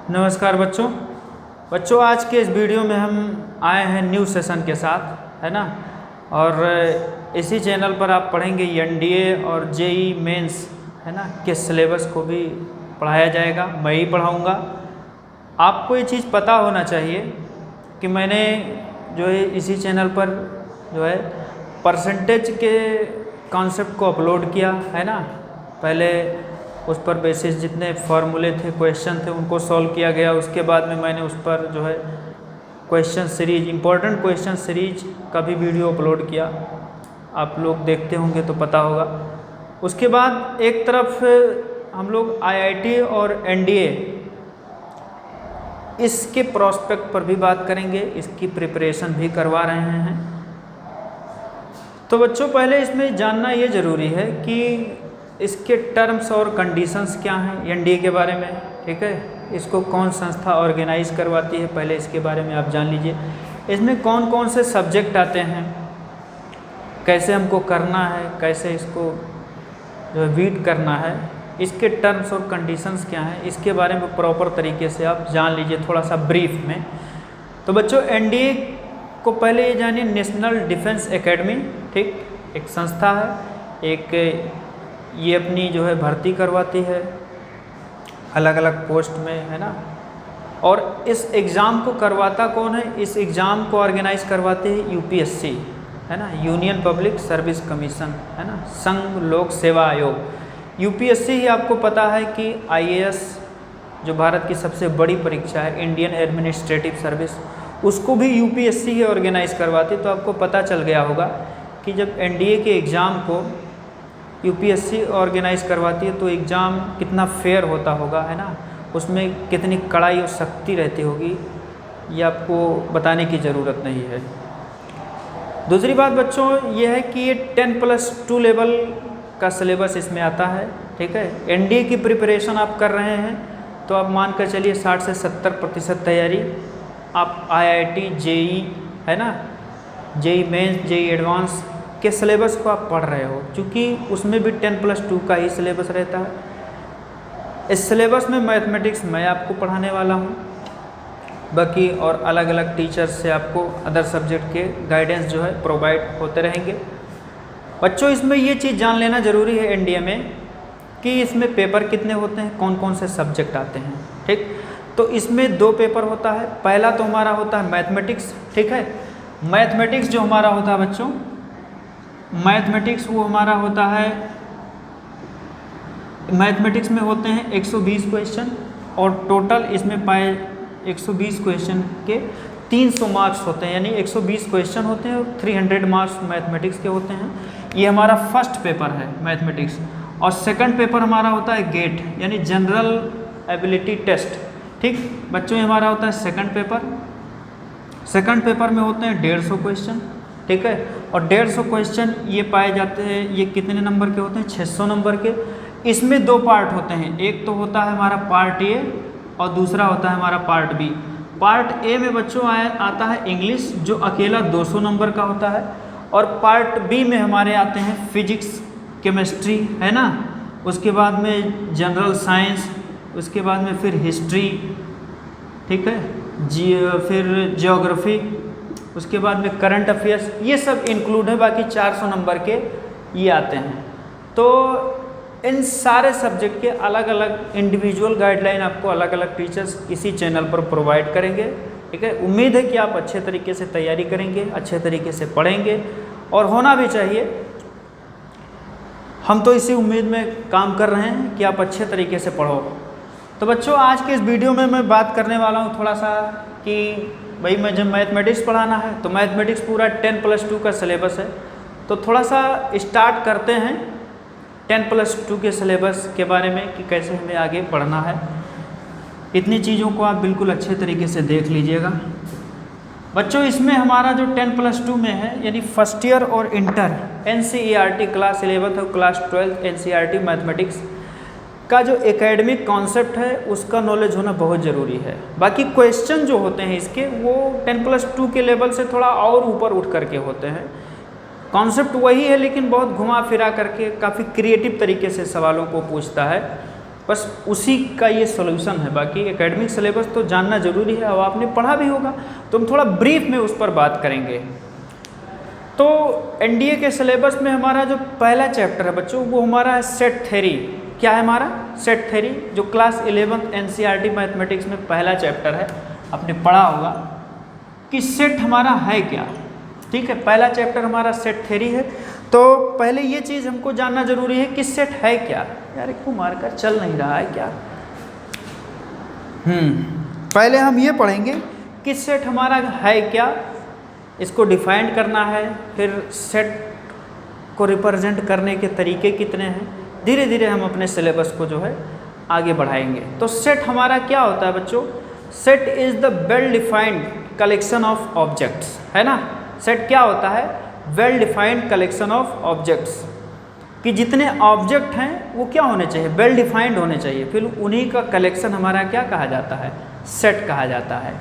नमस्कार बच्चों आज के इस वीडियो में हम आए हैं न्यू सेशन के साथ, है ना। और इसी चैनल पर आप पढ़ेंगे एनडीए और जेई मेंस, है ना, के सिलेबस को भी पढ़ाया जाएगा। मैं ही पढ़ाऊँगा। आपको ये चीज़ पता होना चाहिए कि मैंने जो है इसी चैनल पर जो है परसेंटेज के कॉन्सेप्ट को अपलोड किया, है ना। पहले उस पर बेसिस जितने फार्मूले थे, क्वेश्चन थे, उनको सॉल्व किया गया। उसके बाद में मैंने उस पर जो है question series, important question series का भी वीडियो अपलोड किया। आप लोग देखते होंगे तो पता होगा। उसके बाद एक तरफ हम लोग आईआईटी और एनडीए इसके प्रोस्पेक्ट पर भी बात करेंगे, इसकी प्रिपरेशन भी करवा रहे हैं। तो बच्चों पहले इसमें जानना ये ज़रूरी है कि इसके टर्म्स और कंडीशंस क्या हैं एनडीए के बारे में, ठीक है। इसको कौन संस्था ऑर्गेनाइज करवाती है, पहले इसके बारे में आप जान लीजिए। इसमें कौन कौन से सब्जेक्ट आते हैं, कैसे हमको करना है, कैसे इसको जो है रीड करना है, इसके टर्म्स और कंडीशंस क्या हैं, इसके बारे में प्रॉपर तरीके से आप जान लीजिए थोड़ा सा ब्रीफ में। तो बच्चों एनडीए को पहले ये जानिए, नेशनल डिफेंस एकेडमी, ठीक, एक संस्था है। एक ये अपनी जो है भर्ती करवाती है अलग अलग पोस्ट में, है ना। और इस एग्ज़ाम को करवाता कौन है? इस एग्ज़ाम को ऑर्गेनाइज करवाते हैं यूपीएससी, है ना, यूनियन पब्लिक सर्विस कमीशन, है ना, संघ लोक सेवा आयोग। यूपीएससी ही आपको पता है कि आईएएस जो भारत की सबसे बड़ी परीक्षा है, इंडियन एडमिनिस्ट्रेटिव सर्विस, उसको भी यूपीएससी ही ऑर्गेनाइज करवाती। तो आपको पता चल गया होगा कि जब एनडीए के एग्ज़ाम को यूपीएससी ऑर्गेनाइज करवाती है तो एग्ज़ाम कितना फेयर होता होगा, है ना, उसमें कितनी कड़ाई और सख्ती रहती होगी, ये आपको बताने की ज़रूरत नहीं है। दूसरी बात बच्चों ये है कि ये 10+2 लेवल का सिलेबस इसमें आता है, ठीक है। एनडीए की प्रिपरेशन आप कर रहे हैं तो आप मान कर चलिए 60 से 70% तैयारी आप आईआईटी, जेई, है ना, जेई मेंस, जेई एडवांस के सिलेबस को आप पढ़ रहे हो, क्योंकि उसमें भी 10+2 का ही सिलेबस रहता है। इस सिलेबस में मैथमेटिक्स मैं आपको पढ़ाने वाला हूँ, बाकी और अलग अलग टीचर्स से आपको अदर सब्जेक्ट के गाइडेंस जो है प्रोवाइड होते रहेंगे। बच्चों इसमें ये चीज़ जान लेना ज़रूरी है एनडीए में कि इसमें पेपर कितने होते हैं, कौन कौन से सब्जेक्ट आते हैं, ठीक। तो इसमें 2 पेपर होता है। पहला तो हमारा होता है मैथमेटिक्स, ठीक है। मैथमेटिक्स जो हमारा होता है बच्चों, मैथमेटिक्स वो हमारा होता है, मैथमेटिक्स में होते हैं 120 क्वेश्चन और टोटल इसमें पाए 120 क्वेश्चन के 300 मार्क्स होते हैं, यानी 120 क्वेश्चन होते हैं और 300 मार्क्स मैथमेटिक्स के होते हैं। ये हमारा फर्स्ट पेपर है मैथमेटिक्स। और सेकंड पेपर हमारा होता है गेट, यानी जनरल एबिलिटी टेस्ट, ठीक बच्चों। ये हमारा होता है सेकंड पेपर। सेकंड पेपर में होते हैं 150 क्वेश्चन, ठीक है। और 150 क्वेश्चन ये पाए जाते हैं, ये कितने नंबर के होते हैं? 600 नंबर के। इसमें 2 पार्ट होते हैं, एक तो होता है हमारा पार्ट ए और दूसरा होता है हमारा पार्ट बी। पार्ट ए में बच्चों आता है इंग्लिश, जो अकेला 200 नंबर का होता है। और पार्ट बी में हमारे आते हैं फिजिक्स, केमिस्ट्री, है ना, उसके बाद में जनरल साइंस, उसके बाद में फिर हिस्ट्री, ठीक है, फिर जियोग्राफी, उसके बाद में करंट अफेयर्स, ये सब इंक्लूड है। बाकी 400 नंबर के ये आते हैं। तो इन सारे सब्जेक्ट के अलग अलग इंडिविजुअल गाइडलाइन आपको अलग अलग टीचर्स इसी चैनल पर प्रोवाइड करेंगे, ठीक है। उम्मीद है कि आप अच्छे तरीके से तैयारी करेंगे, अच्छे तरीके से पढ़ेंगे, और होना भी चाहिए। हम तो इसी उम्मीद में काम कर रहे हैं कि आप अच्छे तरीके से पढ़ो। तो बच्चों आज के इस वीडियो में मैं बात करने वाला हूँ थोड़ा सा कि भाई मैं जब मैथमेटिक्स पढ़ाना है तो मैथमेटिक्स पूरा 10+2 का सिलेबस है। तो थोड़ा सा स्टार्ट करते हैं 10+2 के सिलेबस के बारे में कि कैसे हमें आगे पढ़ना है। इतनी चीज़ों को आप बिल्कुल अच्छे तरीके से देख लीजिएगा। बच्चों इसमें हमारा जो 10+2 में है, यानी फर्स्ट ईयर और इंटर एनसीईआरटी क्लास 11 और क्लास 12 एनसीईआरटी मैथमेटिक्स का जो एकेडमिक कॉन्सेप्ट है उसका नॉलेज होना बहुत ज़रूरी है। बाकी क्वेश्चन जो होते हैं इसके वो 10+2 के लेवल से थोड़ा और ऊपर उठ करके होते हैं। कॉन्सेप्ट वही है लेकिन बहुत घुमा फिरा करके काफ़ी क्रिएटिव तरीके से सवालों को पूछता है। बस उसी का ये सॉल्यूशन है। बाकी एकेडमिक सिलेबस तो जानना जरूरी है, अब आपने पढ़ा भी होगा, तो हम थोड़ा ब्रीफ में उस पर बात करेंगे। तो एनडीए के सिलेबस में हमारा जो पहला चैप्टर है बच्चों, वो हमारा है सेट थ्योरी। क्या है हमारा? सेट थ्योरी, जो क्लास 11 एनसीईआरटी मैथमेटिक्स में पहला चैप्टर है। आपने पढ़ा होगा कि सेट हमारा है क्या। ठीक है, पहला चैप्टर हमारा सेट थ्योरी है। तो पहले ये चीज़ हमको जानना जरूरी है कि सेट है क्या। यार एक को मारकर चल नहीं रहा है क्या? पहले हम ये पढ़ेंगे कि सेट हमारा है क्या, इसको डिफाइन करना है, फिर सेट को रिप्रेजेंट करने के तरीके कितने हैं। धीरे धीरे हम अपने सिलेबस को जो है आगे बढ़ाएंगे। तो सेट हमारा क्या होता है बच्चों? Set is the well defined collection of objects, है ना। सेट क्या होता है? Well defined collection of objects, कि जितने ऑब्जेक्ट हैं वो क्या होने चाहिए? वेल डिफाइंड होने चाहिए। फिर उन्हीं का कलेक्शन हमारा क्या कहा जाता है? सेट कहा जाता है।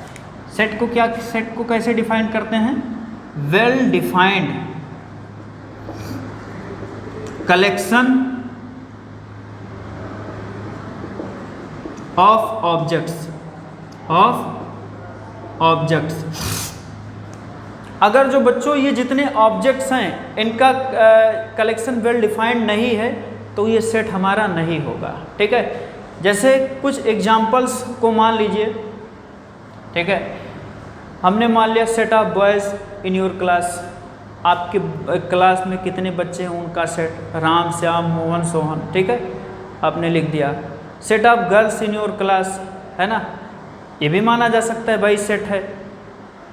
सेट को क्या, सेट को कैसे डिफाइन करते हैं? Well defined collection of objects, अगर जो बच्चों ये जितने ऑब्जेक्ट्स हैं इनका कलेक्शन वेल डिफाइंड नहीं है तो ये सेट हमारा नहीं होगा। ठीक है, जैसे कुछ एग्जांपल्स को मान लीजिए। ठीक है, हमने मान लिया set of boys in your class. आपके क्लास में कितने बच्चे हैं उनका सेट, राम श्याम मोहन सोहन। ठीक है, आपने लिख दिया। Set of girls in your class, है ना, ये भी माना जा सकता है भाई सेट है।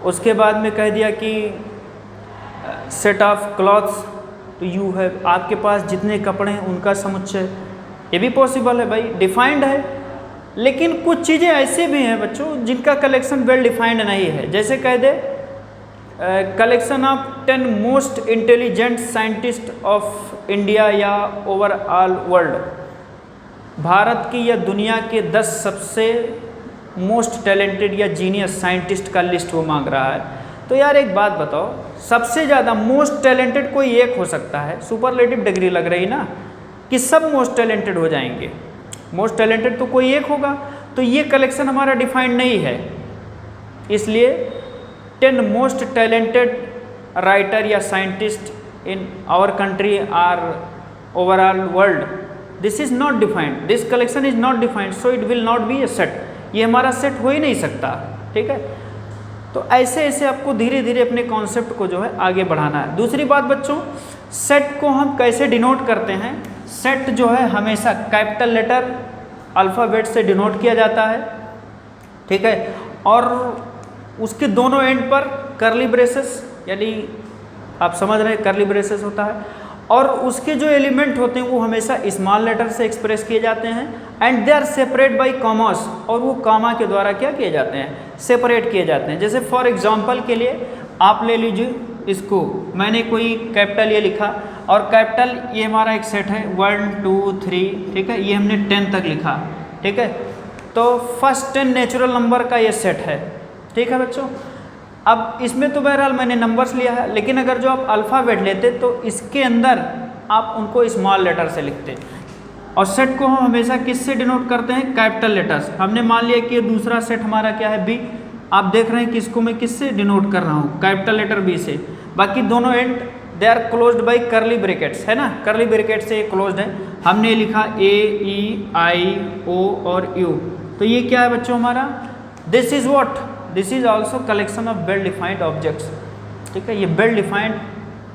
उसके बाद में कह दिया कि सेट ऑफ क्लॉथ्स तो यू है, आपके पास जितने कपड़े हैं उनका समुच्चय, ये भी पॉसिबल है भाई, डिफाइंड है। लेकिन कुछ चीज़ें ऐसे भी हैं बच्चों जिनका कलेक्शन वेल डिफाइंड नहीं है। जैसे कह दे collection of 10 most intelligent scientist of India या ओवरऑल वर्ल्ड, भारत की या दुनिया के 10 सबसे मोस्ट टैलेंटेड या जीनियस साइंटिस्ट का लिस्ट वो मांग रहा है। तो यार एक बात बताओ, सबसे ज़्यादा मोस्ट टैलेंटेड कोई एक हो सकता है, सुपरलेटिव डिग्री लग रही ना कि सब मोस्ट टैलेंटेड हो जाएंगे। मोस्ट टैलेंटेड तो कोई एक होगा, तो ये कलेक्शन हमारा डिफाइंड नहीं है। इसलिए 10 मोस्ट टैलेंटेड राइटर या scientist in our country or overall world, this is not defined, this collection is not defined, so it will not be a set. ये हमारा सेट हो ही नहीं सकता। ठीक है, तो ऐसे ऐसे आपको धीरे धीरे अपने कॉन्सेप्ट को जो है आगे बढ़ाना है। दूसरी बात बच्चों, सेट को हम कैसे डिनोट करते हैं? सेट जो है हमेशा कैपिटल लेटर अल्फ़ाबेट से डिनोट किया जाता है। ठीक है, और उसके दोनों एंड पर कर्ली ब्रेसेस, यानी आप समझ रहे हैं कर्ली ब्रेसेस होता है, और उसके जो एलिमेंट होते हैं वो हमेशा स्मॉल लेटर से एक्सप्रेस किए जाते हैं। And they are separate by commas, और वो कॉमा के द्वारा क्या किए जाते हैं? सेपरेट किए जाते हैं। जैसे फॉर एग्जांपल के लिए आप ले लीजिए इसको, मैंने कोई कैपिटल ये लिखा, और कैपिटल ये हमारा एक सेट है 1 2 3। ठीक है, ये हमने 10 तक लिखा। ठीक है, तो फर्स्ट 10 नेचुरल नंबर का ये सेट है। ठीक है बच्चों, अब इसमें तो बहरहाल मैंने नंबर्स लिया है, लेकिन अगर जो आप अल्फ़ाबेट लेते तो इसके अंदर आप उनको स्मॉल लेटर से लिखते। और सेट को हम हमेशा किससे डिनोट करते हैं? Capital letters. हमने मान लिया कि ये दूसरा सेट हमारा क्या है? बी। आप देख रहे हैं कि इसको मैं किससे डिनोट कर रहा हूँ? कैपिटल लेटर बी से। बाकी दोनों and they are closed by curly brackets, है ना, करली ब्रैकेट से ये क्लोज्ड है। हमने लिखा ए ई आई ओ और यू, तो ये क्या है बच्चों हमारा? This is what? This is also collection of well defined objects. ठीक है, ये वेल डिफाइंड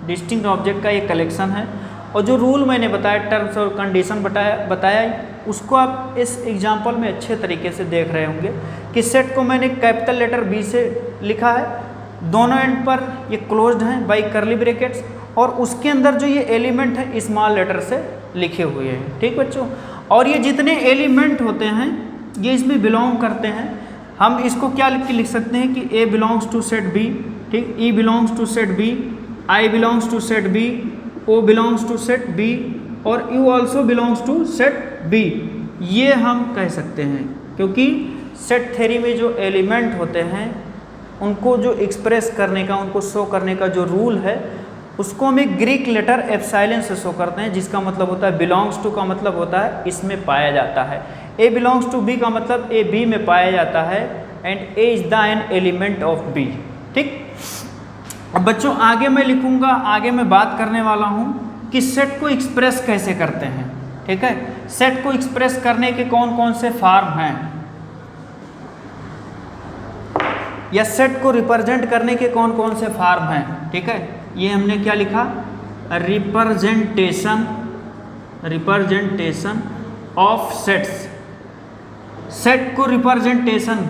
डिस्टिंक्ट ऑब्जेक्ट का ये कलेक्शन है। और जो रूल मैंने बताया, टर्म्स और कंडीशन बताया उसको आप इस एग्जांपल में अच्छे तरीके से देख रहे होंगे कि सेट को मैंने कैपिटल लेटर बी से लिखा है, दोनों एंड पर ये क्लोज्ड हैं बाई करली ब्रैकेट्स, और उसके अंदर जो ये एलिमेंट है स्मॉल लेटर से लिखे हुए हैं। ठीक बच्चों, और ये जितने एलिमेंट होते हैं ये इसमें बिलोंग करते हैं। हम इसको क्या लिख सकते हैं कि A belongs to set B, ठीक, E belongs to set B, I belongs to set B, O belongs to set B, और U also belongs to set B. ये हम कह सकते हैं, क्योंकि सेट थ्योरी में जो एलिमेंट होते हैं उनको जो एक्सप्रेस करने का, उनको शो करने का जो रूल है उसको हम एक ग्रीक लेटर एप्सिलॉन से शो करते हैं, जिसका मतलब होता है बिलोंग्स टू का मतलब होता है इसमें पाया जाता है। ए बिलोंग्स टू बी का मतलब ए बी में पाया जाता है and A is the an element of B. ठीक, अब बच्चों आगे मैं लिखूंगा, आगे मैं बात करने वाला हूं कि सेट को एक्सप्रेस कैसे करते हैं। ठीक है, सेट को एक्सप्रेस करने के कौन कौन से फॉर्म हैं, या सेट को रिप्रेजेंट करने के कौन कौन से फॉर्म हैं। ठीक है, ये हमने क्या लिखा, रिप्रेजेंटेशन ऑफ सेट्स। सेट को रिप्रेजेंटेशन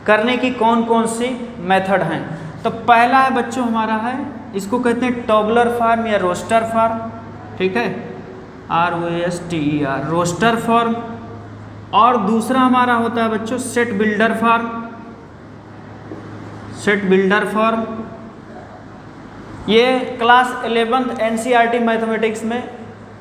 करने की कौन कौन सी मेथड हैं। तो पहला है बच्चों हमारा है, इसको कहते हैं टॉबलर फॉर्म या रोस्टर फॉर्म। ठीक है, ROSTER रोस्टर फॉर्म। और दूसरा हमारा होता है बच्चों set builder form, set builder form. ये क्लास 11th NCERT मैथमेटिक्स में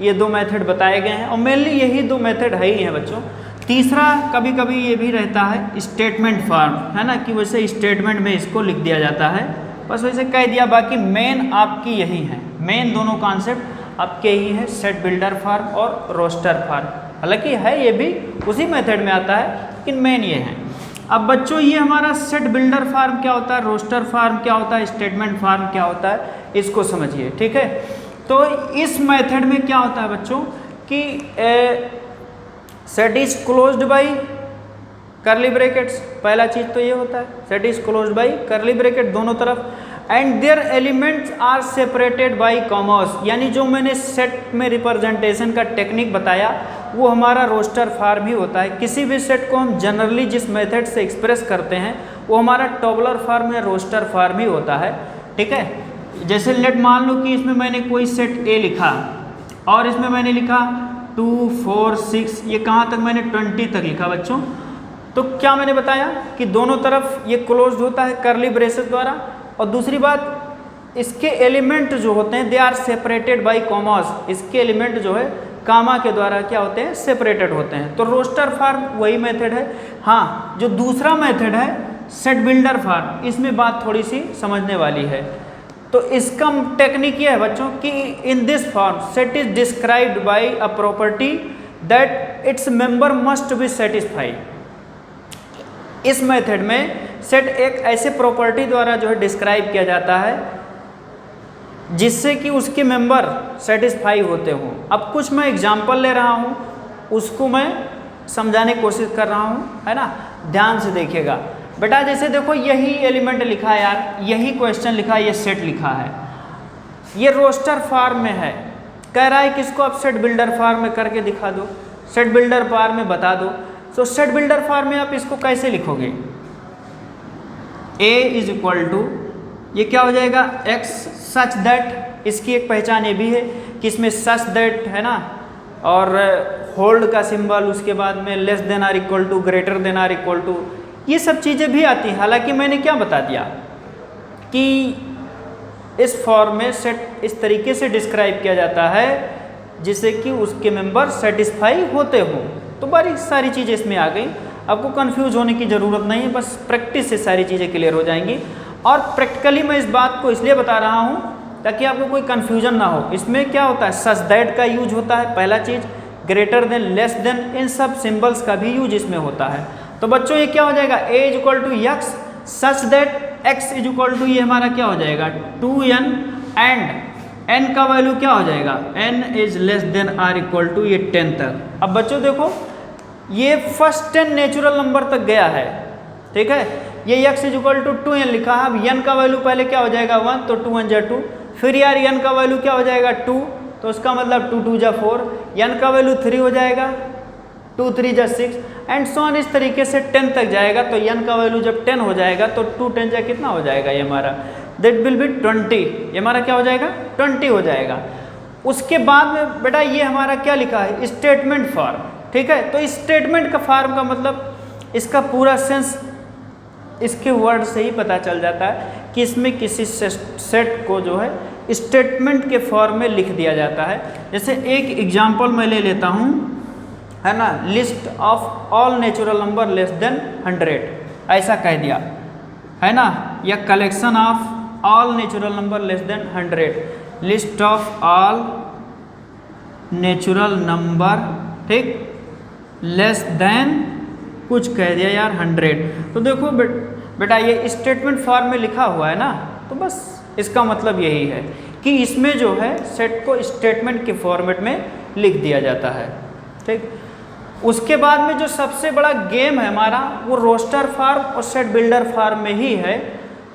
ये दो मेथड बताए गए हैं और मेनली यही दो मेथड है ही हैं बच्चों। तीसरा कभी कभी ये भी रहता है स्टेटमेंट फॉर्म, है ना, कि वैसे स्टेटमेंट में इसको लिख दिया जाता है, बस वैसे कह दिया, बाकी मेन आपकी यही है, मेन दोनों कॉन्सेप्ट आपके यही है, सेट बिल्डर फॉर्म और रोस्टर फॉर्म। हालांकि है ये भी उसी मेथड में आता है, लेकिन मेन ये है। अब बच्चों ये हमारा सेट बिल्डर फॉर्म क्या होता है, रोस्टर फॉर्म क्या होता है, स्टेटमेंट फॉर्म क्या होता है, इसको समझिए। ठीक है, तो इस मेथड में क्या होता है बच्चों कि set is closed by curly brackets, पहला चीज तो ये होता है, set is closed by curly bracket दोनों तरफ, and their elements are separated by commas. यानी जो मैंने सेट में रिप्रेजेंटेशन का टेक्निक बताया वो हमारा रोस्टर फॉर्म ही होता है। किसी भी सेट को हम जनरली जिस मेथड से एक्सप्रेस करते हैं वो हमारा टॉबलर फॉर्म या रोस्टर फॉर्म ही होता है। ठीक है, जैसे लेट मान लो कि इसमें मैंने कोई सेट ए लिखा और इसमें मैंने लिखा 2 4 6, ये कहाँ तक मैंने 20 तक लिखा बच्चों। तो क्या मैंने बताया कि दोनों तरफ ये क्लोज्ड होता है करली ब्रेसेस द्वारा, और दूसरी बात इसके एलिमेंट जो होते हैं they are separated by commas, इसके एलिमेंट जो है कामा के द्वारा क्या होते हैं, सेपरेटेड होते हैं। तो रोस्टर फॉर्म वही मेथड है। हाँ, जो दूसरा मेथड है सेट बिल्डर फॉर्म, इसमें बात थोड़ी सी समझने वाली है। तो इसका टेक्निक ये है बच्चों कि इन this form set is described bye a property that its member must be satisfied. इस मेथड में सेट एक ऐसे प्रॉपर्टी द्वारा जो है डिस्क्राइब किया जाता है जिससे कि उसके मेंबर सेटिस्फाई होते हों। अब कुछ मैं एग्जांपल ले रहा हूँ, उसको मैं समझाने की कोशिश कर रहा हूँ, है ना, ध्यान से देखिएगा बेटा। जैसे देखो यही एलिमेंट लिखा है यार, यही क्वेश्चन लिखा है, ये सेट लिखा है, ये रोस्टर फॉर्म में है, कह रहा है कि इसको आप सेट बिल्डर फॉर्म में करके दिखा दो, सेट बिल्डर फॉर्म में बता दो। तो सेट बिल्डर फॉर्म में आप इसको कैसे लिखोगे, A इज इक्वल टू, ये क्या हो जाएगा, x सच दैट, इसकी एक पहचान ये भी है कि इसमें सच दैट है ना, और होल्ड का सिंबल, उसके बाद में less than or equal to, greater than or equal to, ये सब चीज़ें भी आती हैं। हालांकि मैंने क्या बता दिया कि इस फॉर्म में सेट इस तरीके से डिस्क्राइब किया जाता है जिससे कि उसके मेंबर सेटिस्फाई होते हों। तो बड़ी सारी चीज़ें इसमें आ गई, आपको कंफ्यूज होने की ज़रूरत नहीं है, बस प्रैक्टिस से सारी चीज़ें क्लियर हो जाएंगी। और प्रैक्टिकली मैं इस बात को इसलिए बता रहा हूँ ताकि आपको कोई कन्फ्यूजन ना हो। इसमें क्या होता है, सच दैट का यूज होता है, पहला चीज़, ग्रेटर देन, लेस देन, इन सब सिंबल्स का भी यूज इसमें होता है। तो बच्चों ये क्या हो जाएगा, a is equal to x such that x is equal to, ये हमारा क्या हो जाएगा 2n, एंड n का वैल्यू क्या हो जाएगा, n is less than or equal to, ये 10 तक। अब बच्चों देखो ये फर्स्ट 10 नेचुरल नंबर तक गया है, ठीक है, ये x is equal to 2n लिखा है। अब n का वैल्यू पहले क्या हो जाएगा 1, तो 2 1 जा 2, फिर यार n का वैल्यू क्या हो जाएगा 2, तो उसका मतलब 2 2 जा 4, n का वैल्यू 3 हो जाएगा, 2 3 जा 6, एंड सो ऑन, इस तरीके से 10 तक जाएगा। तो n का वैल्यू जब 10 हो जाएगा तो 2 10 जा कितना हो जाएगा, ये हमारा दैट विल बी 20, ये हमारा क्या हो जाएगा 20 हो जाएगा। उसके बाद में बेटा ये हमारा क्या लिखा है, स्टेटमेंट फॉर्म, ठीक है। तो स्टेटमेंट का फॉर्म का मतलब इसका पूरा सेंस इसके वर्ड से ही पता चल जाता है कि इसमें किसी सेट को जो है स्टेटमेंट के फॉर्म में लिख दिया जाता है। जैसे एक एग्जांपल मैं ले लेता हूँ, है ना, list of all natural number less than 100, ऐसा कह दिया, है ना, या collection of all natural number less than 100, list of all natural number, ठीक, लेस देन कुछ कह दिया यार 100। तो देखो बेटा ये स्टेटमेंट फॉर्म में लिखा हुआ है ना, तो बस इसका मतलब यही है कि इसमें जो है सेट को स्टेटमेंट के फॉर्मेट में लिख दिया जाता है, ठीक। उसके बाद में जो सबसे बड़ा गेम है हमारा वो रोस्टर फॉर्म और सेट बिल्डर फॉर्म में ही है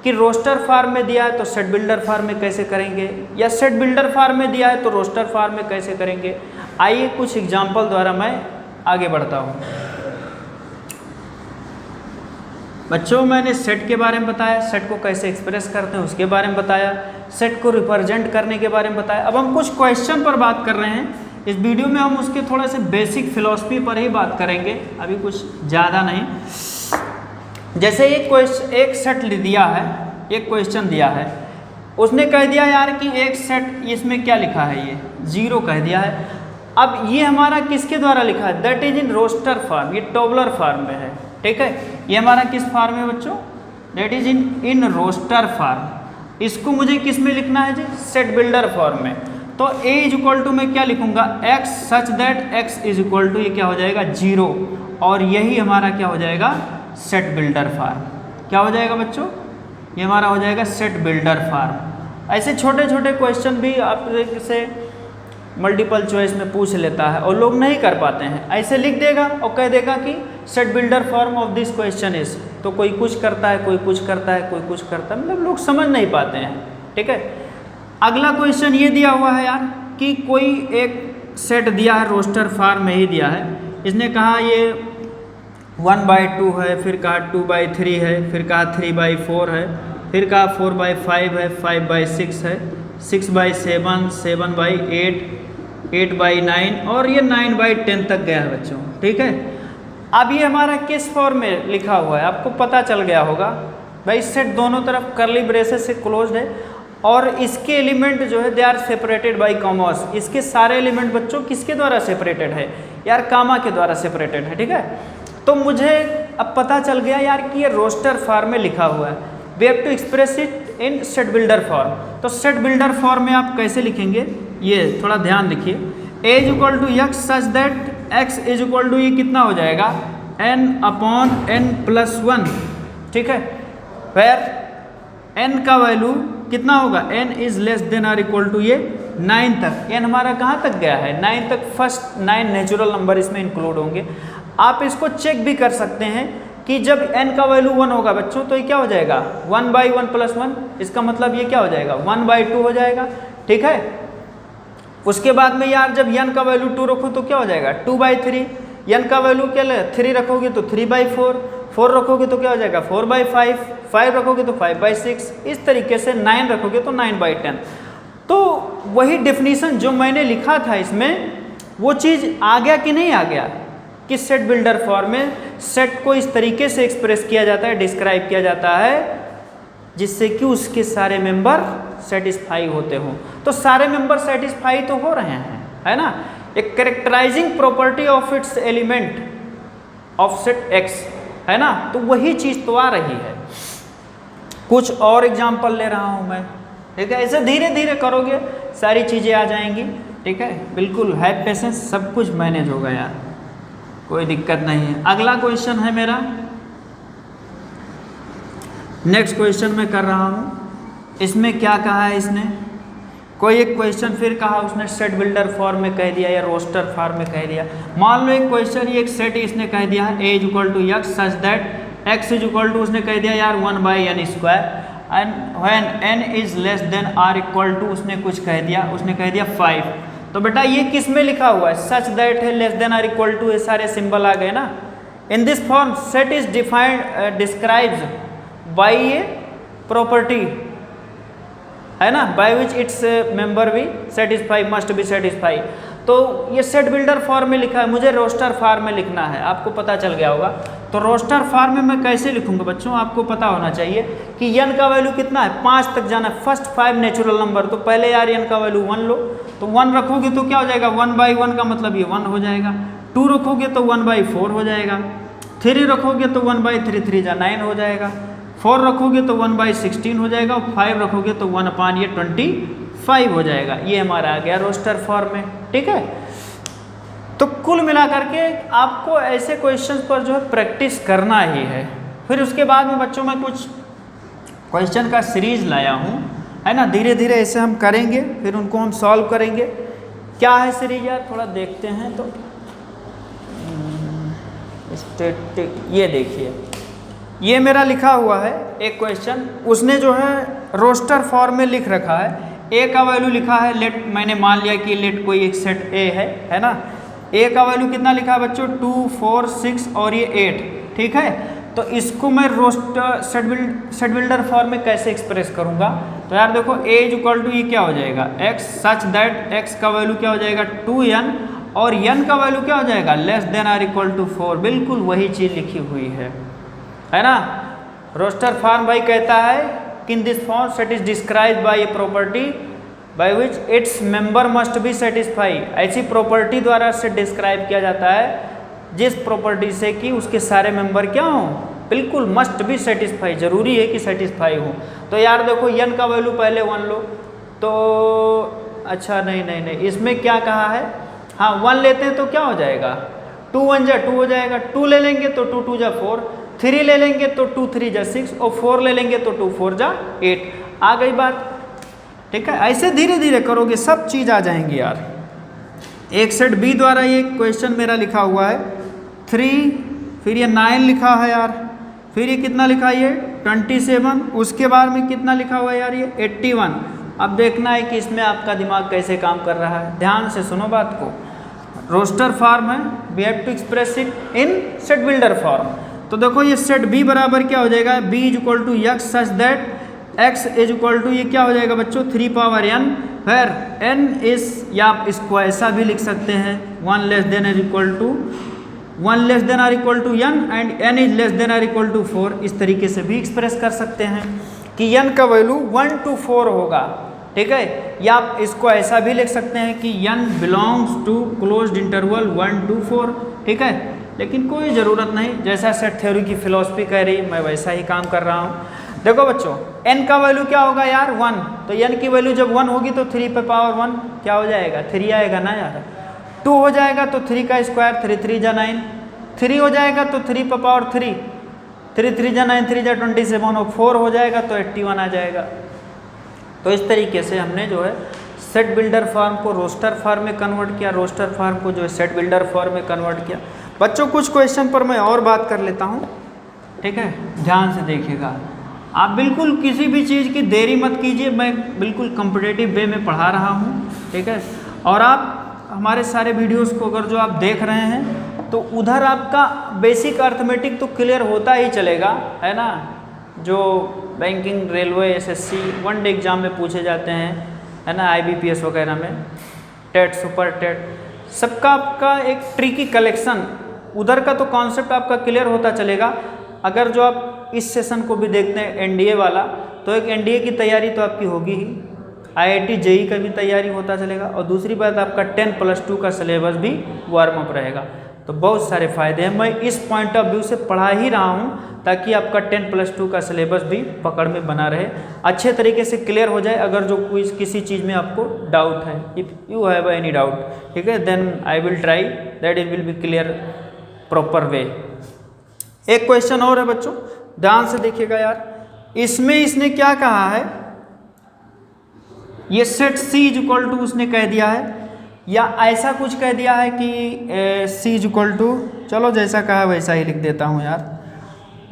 कि रोस्टर फॉर्म में दिया है तो सेट बिल्डर फॉर्म में कैसे करेंगे, या सेट बिल्डर फॉर्म में दिया है तो रोस्टर फॉर्म में कैसे करेंगे। आइए कुछ एग्जाम्पल द्वारा मैं आगे बढ़ता हूँ। बच्चों मैंने सेट के बारे में बताया, सेट को कैसे एक्सप्रेस करते हैं उसके बारे में बताया, सेट को रिप्रेजेंट करने के बारे में बताया। अब हम कुछ क्वेश्चन पर बात कर रहे हैं। इस वीडियो में हम उसके थोड़े से बेसिक फिलॉसफी पर ही बात करेंगे, अभी कुछ ज़्यादा नहीं। जैसे एक सेट दिया है, एक क्वेश्चन दिया है, उसने कह दिया यार कि एक सेट, इसमें क्या लिखा है, ये 0 कह दिया है। अब ये हमारा किसके द्वारा लिखा है, that is in roster form, ये टेबुलर फॉर्म में है, ठीक है। ये हमारा किस फॉर्म में बच्चों, that is in roster form. इसको मुझे किस में लिखना है जी, सेट बिल्डर फॉर्म में। तो a इज इक्वल टू मैं क्या लिखूंगा, x such that x is equal to, ये क्या हो जाएगा 0, और यही हमारा क्या हो जाएगा, सेट बिल्डर फॉर्म। क्या हो जाएगा बच्चों, ये हमारा हो जाएगा सेट बिल्डर फॉर्म। ऐसे छोटे छोटे क्वेश्चन भी आपसे मल्टीपल चॉइस में पूछ लेता है और लोग नहीं कर पाते हैं। ऐसे लिख देगा और कह देगा कि set builder form of this question is, तो कोई कुछ करता है, कोई कुछ करता है, कोई कुछ करता है, मतलब लोग समझ नहीं पाते हैं, ठीक है। अगला क्वेश्चन ये दिया हुआ है यार कि कोई एक सेट दिया है, रोस्टर फॉर्म में ही दिया है। इसने कहा ये 1/2 है, फिर कहा 2/3 है, फिर कहा 3/4 है, फिर कहा 4/5 है, 5/6 है, 6/7, 7/8, 8/9 और ये 9/10 तक गया है बच्चों, ठीक है। अब ये हमारा किस फॉर्म में लिखा हुआ है आपको पता चल गया होगा भाई, सेट दोनों तरफ कर्ली ब्रेसेस से क्लोज्ड है और इसके एलिमेंट जो है they are separated by commas. इसके सारे एलिमेंट बच्चों किसके द्वारा सेपरेटेड है यार, कामा के द्वारा सेपरेटेड है, ठीक है। तो मुझे अब पता चल गया यार कि ये रोस्टर फॉर्म में लिखा हुआ है, we have to express it in set builder form. तो सेट बिल्डर फॉर्म में आप कैसे लिखेंगे, ये थोड़ा ध्यान रखिए। a is equal to x such that x is equal to, ये कितना हो जाएगा n/n+1, ठीक है। वेयर n का वैल्यू कितना होगा, n is less than or equal to ये 9 तक। n हमारा कहाँ तक गया है, 9 तक। फर्स्ट 9 नेचुरल नंबर इसमें इंक्लूड होंगे। आप इसको चेक भी कर सकते हैं कि जब n का वैल्यू 1 होगा बच्चों तो ये क्या हो जाएगा 1/1+1, इसका मतलब ये क्या हो जाएगा 1/2 हो जाएगा, ठीक है। उसके बाद में यार जब n का वैल्यू 2 रखो तो क्या हो जाएगा 2/3, n का वैल्यू क्या 3 रखोगे तो 3/4, 4 रखोगे तो क्या हो जाएगा 4/5, 5 रखोगे तो 5/6, इस तरीके से 9 रखोगे तो 9/10। तो वही डेफिनेशन जो मैंने लिखा था इसमें वो चीज़ आ गया कि नहीं आ गया, कि सेट बिल्डर फॉर्म में सेट को इस तरीके से एक्सप्रेस किया जाता है, डिस्क्राइब किया जाता है जिससे कि उसके सारे मेंबर सेटिस्फाई होते हों। तो सारे मेंबर सेटिस्फाई तो हो रहे हैं, है ना। एक characterising property of its element of set x, है ना, तो वही चीज़ तो आ रही है। कुछ और एग्जाम्पल ले रहा हूँ मैं, ठीक है। ऐसे धीरे धीरे करोगे सारी चीज़ें आ जाएंगी, ठीक है। बिल्कुल हैव पेशेंस, सब कुछ मैनेज होगा यार, कोई दिक्कत नहीं है। अगला क्वेश्चन है मेरा, नेक्स्ट क्वेश्चन मैं कर रहा हूँ। इसमें क्या कहा है इसने, कोई एक क्वेश्चन फिर कहा उसने सेट बिल्डर फॉर्म में कह दिया या रोस्टर फॉर्म में कह दिया। मान लो एक क्वेश्चन, ये एक सेट इसने कह दिया है a is equal to x such that x is equal to, उसने कह दिया यार 1/n², and when n is less than r equal to, उसने कुछ कह दिया, उसने कह दिया 5। तो बेटा ये किस में लिखा हुआ है, सच दैट है, less than or equal to, ये सारे सिंबल आ गए ना। In this form set is defined describes by a property, है ना, बाय विच इट्स मेंबर भी सेटिस्फाई, मस्ट बी सेटिस्फाई। तो ये सेट बिल्डर फॉर्म में लिखा है, मुझे रोस्टर फॉर्म में लिखना है, आपको पता चल गया होगा। तो रोस्टर फॉर्म में मैं कैसे लिखूंगा बच्चों, आपको पता होना चाहिए कि n का वैल्यू कितना है, 5 तक जाना है, फर्स्ट 5 नेचुरल नंबर। तो पहले यार n का वैल्यू 1 लो, तो 1 रखोगे तो क्या हो जाएगा 1/1 का मतलब ये 1 हो जाएगा। 2 रखोगे तो 1/4 हो जाएगा। 3 रखोगे तो 1/3, 3 जा 9 हो जाएगा। 4 रखोगे तो 1/16 हो जाएगा, और 5 रखोगे तो 1/25 हो जाएगा। ये हमारा आ गया रोस्टर फॉर्म में, ठीक है। तो कुल मिलाकर के आपको ऐसे क्वेश्चंस पर जो है प्रैक्टिस करना ही है। फिर उसके बाद में बच्चों मैं कुछ क्वेश्चन का सीरीज लाया हूँ, है ना, धीरे धीरे ऐसे हम करेंगे, फिर उनको हम सॉल्व करेंगे। क्या है सीरीज यार, थोड़ा देखते हैं। तो ये देखिए, ये मेरा लिखा हुआ है एक क्वेश्चन, उसने जो है रोस्टर फॉर्म में लिख रखा है। ए का वैल्यू लिखा है, लेट मैंने मान लिया कि लेट कोई एक सेट ए है ना। ए का वैल्यू कितना लिखा है बच्चों, 2, 4, 6 और ये 8, ठीक है। तो इसको मैं रोस्टर सेट बिल्डर फॉर्म में कैसे एक्सप्रेस करूंगा? तो यार देखो, ए इज इक्वल टू ये क्या हो जाएगा, एक्स, सच दैट एक्स का वैल्यू क्या हो जाएगा 2n, और n का वैल्यू क्या हो जाएगा less than or equal to 4। बिल्कुल वही चीज़ लिखी हुई है ना। रोस्टर फॉर्म भाई कहता है कि इन this form set is describe by a property bye which its member must be satisfy. ऐसी प्रॉपर्टी द्वारा से डिस्क्राइब किया जाता है जिस प्रॉपर्टी से कि उसके सारे मेंबर क्या हों, बिल्कुल मस्ट बी सेटिस्फाई, जरूरी है कि सेटिस्फाई हो। तो यार देखो, n का वैल्यू पहले 1 लो, तो अच्छा नहीं, इसमें क्या कहा है, हाँ 1 लेते हैं तो क्या हो जाएगा, 2 1 जा 2 हो जाएगा, 2 ले लेंगे तो 2 2 जा 4, 3 ले लेंगे तो 2 3 जा 6, और 4 ले लेंगे तो 2 4 जा 8। आ गई बात, ठीक है। ऐसे धीरे धीरे करोगे सब चीज़ आ जाएंगी यार। एक सेट बी द्वारा ये क्वेश्चन मेरा लिखा हुआ है 3, फिर ये 9 लिखा है यार, फिर ये कितना लिखा है ये 27, उसके बाद में कितना लिखा हुआ है यार ये 81। अब देखना है कि इसमें आपका दिमाग कैसे काम कर रहा है। ध्यान से सुनो बात को। रोस्टर फॉर्म है, we have to express it in set builder form. तो देखो ये सेट बी बराबर क्या हो जाएगा, B is equal to x such that x is equal to ये क्या हो जाएगा बच्चों 3 power n, where n is, या आप इसको ऐसा भी लिख सकते हैं 1 less than or equal to n and n is less than or equal to 4। इस तरीके से भी एक्सप्रेस कर सकते हैं कि n का वैल्यू 1 to 4 होगा, ठीक है। या आप इसको ऐसा भी लिख सकते हैं कि n belongs to closed interval 1 to 4, ठीक है। लेकिन कोई ज़रूरत नहीं, जैसा सेट थ्योरी की फिलॉसफी कह रही मैं वैसा ही काम कर रहा हूँ। देखो बच्चों, n का वैल्यू क्या होगा यार 1, तो n की वैल्यू जब 1 होगी तो 3 पे पावर 1 क्या हो जाएगा 3 आएगा ना यार। 2 हो जाएगा तो 3 का स्क्वायर 3 3 जा 9, 3 हो जाएगा तो 3 पे पावर 3, 3 3 जा 9, 3 जा 27, और 4 हो जाएगा तो 81 आ जाएगा। तो इस तरीके से हमने जो है सेट बिल्डर फॉर्म को रोस्टर फॉर्म में कन्वर्ट किया, रोस्टर फॉर्म को जो है सेट बिल्डर फॉर्म में कन्वर्ट किया। बच्चों कुछ क्वेश्चन पर मैं और बात कर लेता हूँ, ठीक है, ध्यान से देखिएगा। आप बिल्कुल किसी भी चीज़ की देरी मत कीजिए, मैं बिल्कुल कॉम्पिटिटिव वे में पढ़ा रहा हूँ, ठीक है। और आप हमारे सारे वीडियोस को अगर जो आप देख रहे हैं तो उधर आपका बेसिक अर्थमेटिक तो क्लियर होता ही चलेगा, है ना, जो banking, railway, SSC, one day exam में पूछे जाते हैं, है ना, IBPS वगैरह में, टेट, सुपर टेट, सबका आपका एक ट्रिकी कलेक्शन, उधर का तो कॉन्सेप्ट आपका क्लियर होता चलेगा। अगर जो आप इस सेशन को भी देखते हैं NDA वाला, तो एक NDA की तैयारी तो आपकी होगी ही, IIT JEE का भी तैयारी होता चलेगा, और दूसरी बात आपका 10+2 का सिलेबस भी वार्म अप रहेगा। तो बहुत सारे फ़ायदे हैं, मैं इस पॉइंट ऑफ व्यू से पढ़ा ही रहा हूँ ताकि आपका 10+2 का सिलेबस भी पकड़ में बना रहे, अच्छे तरीके से क्लियर हो जाए। अगर जो कोई किसी चीज़ में आपको डाउट है, if you have any doubt, ठीक है, then I will try that it will be clear proper way. एक क्वेश्चन और है बच्चों, ध्यान से देखिएगा यार। इसमें इसने क्या कहा है, ये set C is equal to उसने कह दिया है, या ऐसा कुछ कह दिया है कि C इज इक्वल टू, चलो जैसा कहा वैसा ही लिख देता हूँ यार,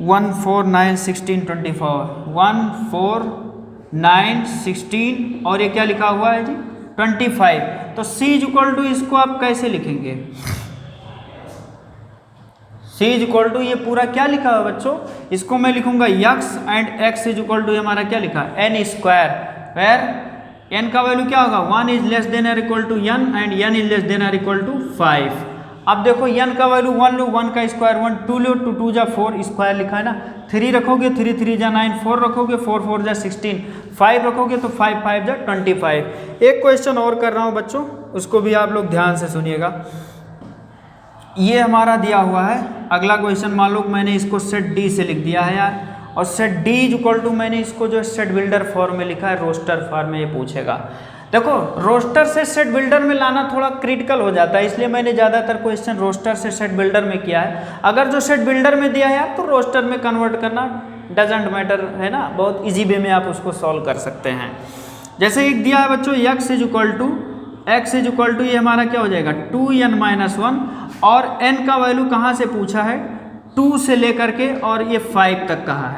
1 4 9 16 24, 1 4 9 16 और ये क्या लिखा हुआ है जी 25। तो C इज इक्वल टू इसको आप कैसे लिखेंगे, C इज इक्वल टू ये पूरा क्या लिखा है बच्चों, इसको मैं लिखूंगा x and x is equal to हमारा क्या लिखा है n स्क्वायर, वेर n का वैल्यू क्या होगा 1 is less than or equal to n and n is less than or equal to 5। अब देखो n का वैल्यू 1 लो, 1 का स्क्वायर 1, 2 लो, 2 2 जा 4 स्क्वायर लिखा है ना, 3 रखोगे 3 3 जा 9, 4 रखोगे 4 4 जा 16, 5 रखोगे तो 5 5 जा 25। एक क्वेश्चन और कर रहा हूँ बच्चों, उसको भी आप लोग ध्यान से सुनिएगा। ये हमारा दिया हुआ है, अगला क्वेश्चन मान लो मैंने इसको सेट D से लिख दिया है यार, और set D is equal to, मैंने इसको जो सेट बिल्डर फॉर्म में लिखा है रोस्टर फॉर्म में ये पूछेगा। देखो रोस्टर से सेट बिल्डर में लाना थोड़ा क्रिटिकल हो जाता है, इसलिए मैंने ज़्यादातर क्वेश्चन रोस्टर से सेट बिल्डर में किया है। अगर जो सेट बिल्डर में दिया है यार तो रोस्टर में कन्वर्ट करना डजेंट मैटर है ना, बहुत इजी वे में आप उसको सॉल्व कर सकते हैं। जैसे एक दिया है बच्चों x इज इक्वल टू ये हमारा क्या हो जाएगा 2n-1 और n का वैल्यू कहाँ से पूछा है 2 से लेकर के और ये 5 तक कहा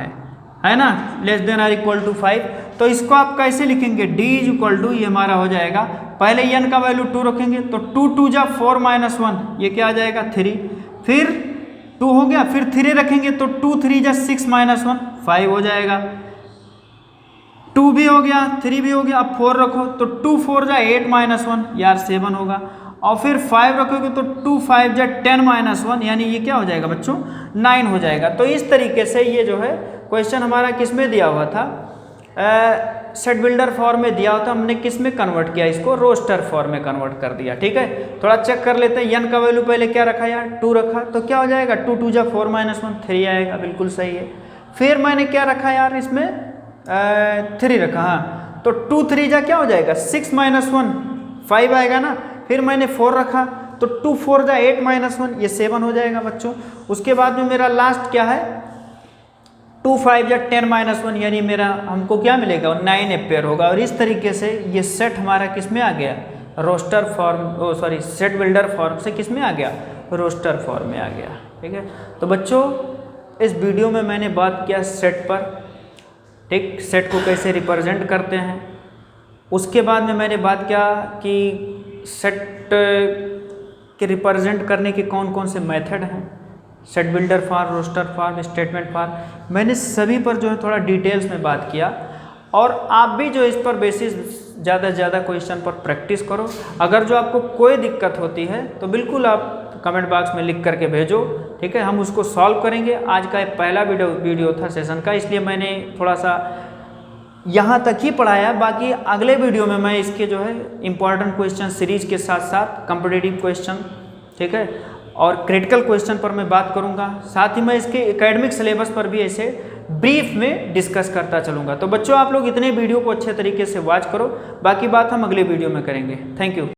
है ना, less than or equal to 5। तो इसको आप कैसे लिखेंगे d इज इक्वल टू ये हमारा हो जाएगा, पहले n का वैल्यू 2 रखेंगे तो 2 2 जा 4 - 1 ये क्या आ जाएगा 3, फिर 2 हो गया, फिर 3 रखेंगे तो 2 3 जा 6 - 1 5 हो जाएगा, 2 भी हो गया 3 भी हो गया, अब 4 रखो तो 2 4 जा 8 - 1 यार 7 होगा, और फिर 5 रखोगे तो 2 5 जा 10 - 1 यानी ये क्या हो जाएगा बच्चों 9 हो जाएगा। तो इस तरीके से ये जो है क्वेश्चन हमारा किस में दिया हुआ था, सेट बिल्डर फॉर्म में दिया हुआ था, हमने किस में कन्वर्ट किया, इसको रोस्टर फॉर्म में कन्वर्ट कर दिया। ठीक है, थोड़ा चेक कर लेते हैं, n का वैल्यू पहले क्या रखा यार 2 रखा, तो क्या हो जाएगा 2 2 जा 4 - 1 3 आएगा, बिल्कुल सही है। फिर मैंने क्या रखा यार इसमें 3 रखा, हाँ तो 2 3 जा क्या हो जाएगा 6 - 1 5 आएगा ना, फिर मैंने 4 रखा तो 2 4 जा 8 - 1 ये 7 हो जाएगा बच्चों। उसके बाद में मेरा लास्ट क्या है 2 5 जा 10 - 1 यानी मेरा हमको क्या मिलेगा 9 एम्पेयर होगा। और इस तरीके से ये सेट हमारा किस में आ गया roster form, set builder form से किस में आ गया रोस्टर फॉर्म में आ गया। ठीक है, तो बच्चों इस वीडियो में मैंने बात किया सेट पर, ठीक, सेट को कैसे रिप्रेजेंट करते हैं। उसके बाद में मैंने बात किया कि सेट के रिप्रेजेंट करने के कौन कौन से मेथड हैं, set builder form, roster form, statement form, मैंने सभी पर जो है थोड़ा डिटेल्स में बात किया। और आप भी जो इस पर बेसिस ज़्यादा से ज़्यादा क्वेश्चन पर प्रैक्टिस करो। अगर जो आपको कोई दिक्कत होती है तो बिल्कुल आप कमेंट बॉक्स में लिख करके भेजो, ठीक है, हम उसको सॉल्व करेंगे। आज का पहला वीडियो था सेशन का, इसलिए मैंने थोड़ा सा यहाँ तक ही पढ़ाया। बाकी अगले वीडियो में मैं इसके जो है इम्पॉर्टेंट क्वेश्चन सीरीज के साथ साथ कॉम्पिटिटिव क्वेश्चन, ठीक है, और क्रिटिकल क्वेश्चन पर मैं बात करूँगा। साथ ही मैं इसके एकेडमिक सिलेबस पर भी ऐसे ब्रीफ में डिस्कस करता चलूँगा। तो बच्चों आप लोग इतने वीडियो को अच्छे तरीके से वॉच करो, बाकी बात हम अगले वीडियो में करेंगे। Thank you.